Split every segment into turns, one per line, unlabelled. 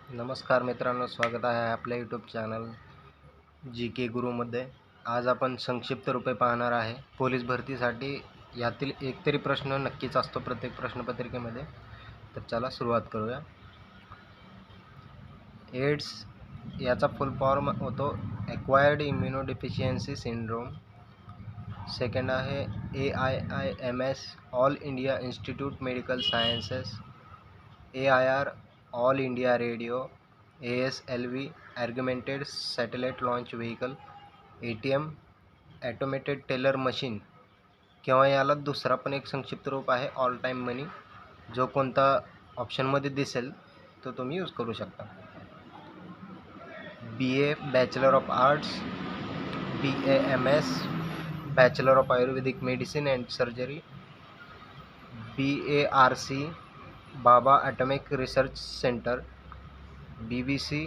नमस्कार मित्रांनो, स्वागत आहे आपल्या यूट्यूब चॅनल जी के गुरुमध्ये. आज आपण संक्षिप्त रूपे पाहणार आहे. पोलीस भरतीसाठी यातील एक तरी प्रश्न नक्कीच असतो प्रत्येक प्रश्नपत्रिकेमध्ये. तर चला सुरुवात करूया. एड्स याचा फुल फॉर्म होतो एक्वायर्ड इम्युनोडिफिशियन्सी सिंड्रोम. सेकंड आहे AIIMS All India Institute Medical Sciences. AIR All India Radio. ASLV augmented satellite launch vehicle. ATM automated teller machine, किंवा याला दुसरा पण एक संक्षिप्त रूप आहे ऑल टाईम मनी. जो कोणता ऑप्शनमध्ये दिसेल तो तुम्ही यूज करू शकता. BA bachelor of arts. BAMS bachelor of ayurvedic medicine and surgery. BARC Bhabha atomic research centre. BBC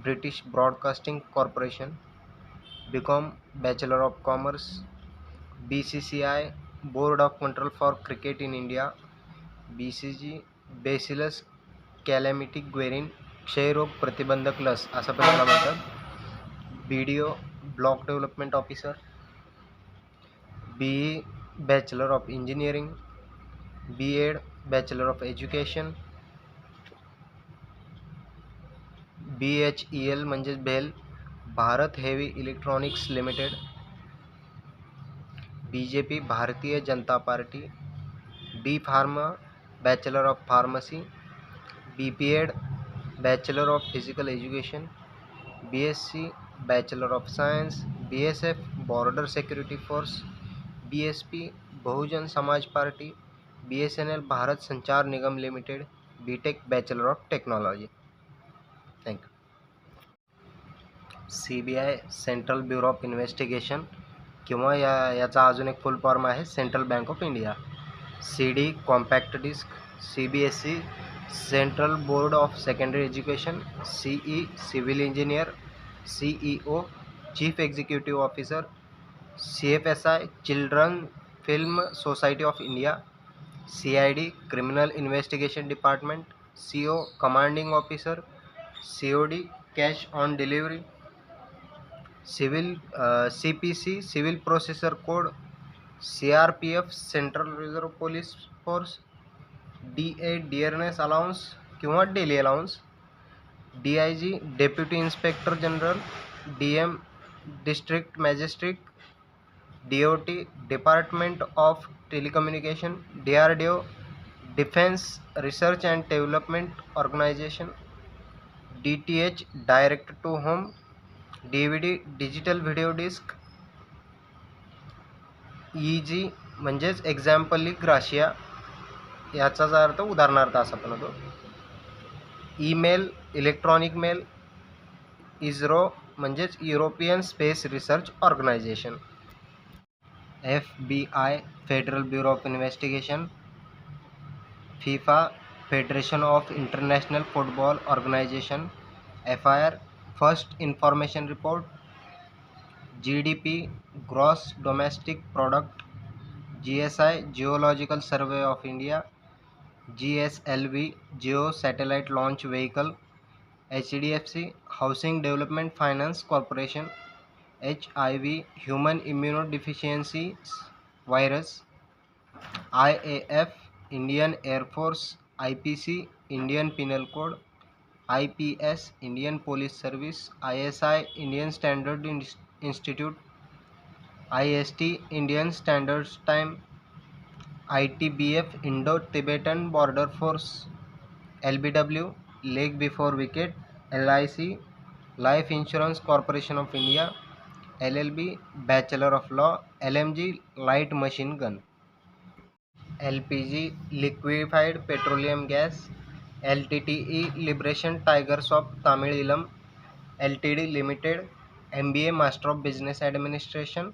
British broadcasting corporation. BCom bachelor of commerce. BCCI board of control for cricket in India. BCG bacillus calamity Guerin क्षयरोग प्रतिबंधक लस असं पण त्याला म्हणतात. BDO block development officer. BE bachelor of engineering. BEd bachelor of education. BHEL म्हणजेच भेल Bharat heavy electronics limited. BJP Bharatiya Janata party. B pharma bachelor of pharmacy. BPEd bachelor of physical education. BSc bachelor of science. BSF border security force. BSP Bahujan Samaj party. BSNL Bharat Sanchar Nigam limited. BTech bachelor of technology. Thank you. CBI central bureau of investigation, किंवा याचा अजून एक full form आहे central bank of India. CD compact disc. CBSE central board of secondary education. CE civil engineer. CEO chief executive officer. CFSI children film society of India. CID criminal investigation department. CO commanding officer. COD cash on delivery. CPC civil processor code. CRPF central reserve police force. DA dearness allowance किंवा daily allowance. DIG deputy inspector general. DM district magistrate. DOT department of telecommunication. DRDO defence research and development organisation. DTH direct to home. DVD digital video disc. EG म्हणजेच एक्झाम्पली ग्राशिया, याचाच अर्थ उदाहरणार्थ असा पण होतो. Email electronic mail. ISRO म्हणजेच European space research organisation. FBI federal bureau of investigation. FIFA federation of international football organisation. FIR first information report. GDP gross domestic product. GSI geological survey of India. GSLV geo satellite launch vehicle. HDFC housing development finance corporation. HIV human immunodeficiency virus. IAF Indian air force. IPC Indian penal code. IPS Indian police service. ISI Indian standard institute. IST Indian standard time. ITBF Indo Tibetan border force. LBW leg before wicket. LIC life insurance corporation of India. LLB bachelor of law. LMG light machine gun. LPG liquefied petroleum gas. LTTE liberation tigers of Tamil Eelam LTD limited. MBA master of business administration.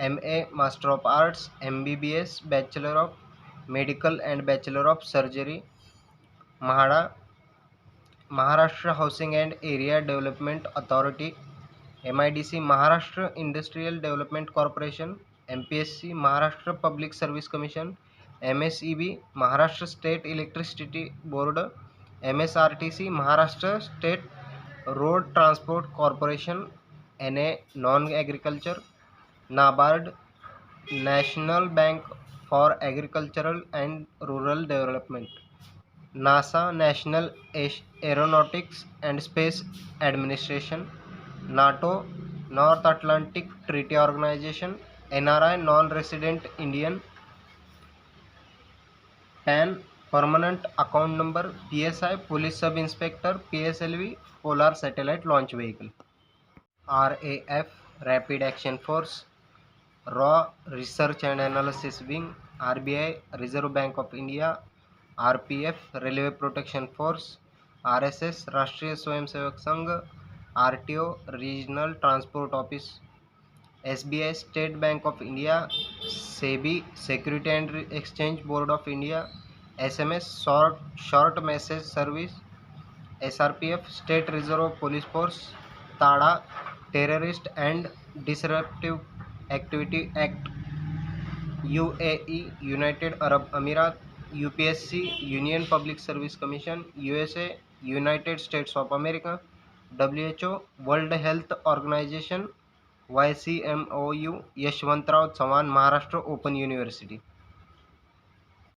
MA master of arts. MBBS bachelor of medical and bachelor of surgery. MHADA Maharashtra housing and area development authority. MIDC Maharashtra industrial development corporation. MPSC Maharashtra public service commission. MSEB Maharashtra state electricity board. MSRTC Maharashtra state road transport corporation NA non agriculture, NABARD National Bank for Agricultural and Rural Development, NASA National Aeronautics and Space Administration, NATO North Atlantic Treaty Organization, NRI Non-Resident Indian, PAN Permanent Account Number, PSI Police Sub Inspector, PSLV Polar Satellite Launch Vehicle, RAF Rapid Action Force, RAW Research and Analysis Wing, RBI Reserve Bank of India, RPF Railway Protection Force, RSS राष्ट्रीय Swayamsevak Sangh, RTO Regional Transport Office, SBI State Bank of India, SEBI Security and Exchange Board of India, SMS Short Message Service, SRPF State Reserve Police Force, TADA Terrorist and Disruptive Activity Act, UAE United Arab Emirates, UPSC Union Public Service Commission, USA United States of America, WHO World Health Organization, YCMOU Yashwantrao Chavan Maharashtra open university.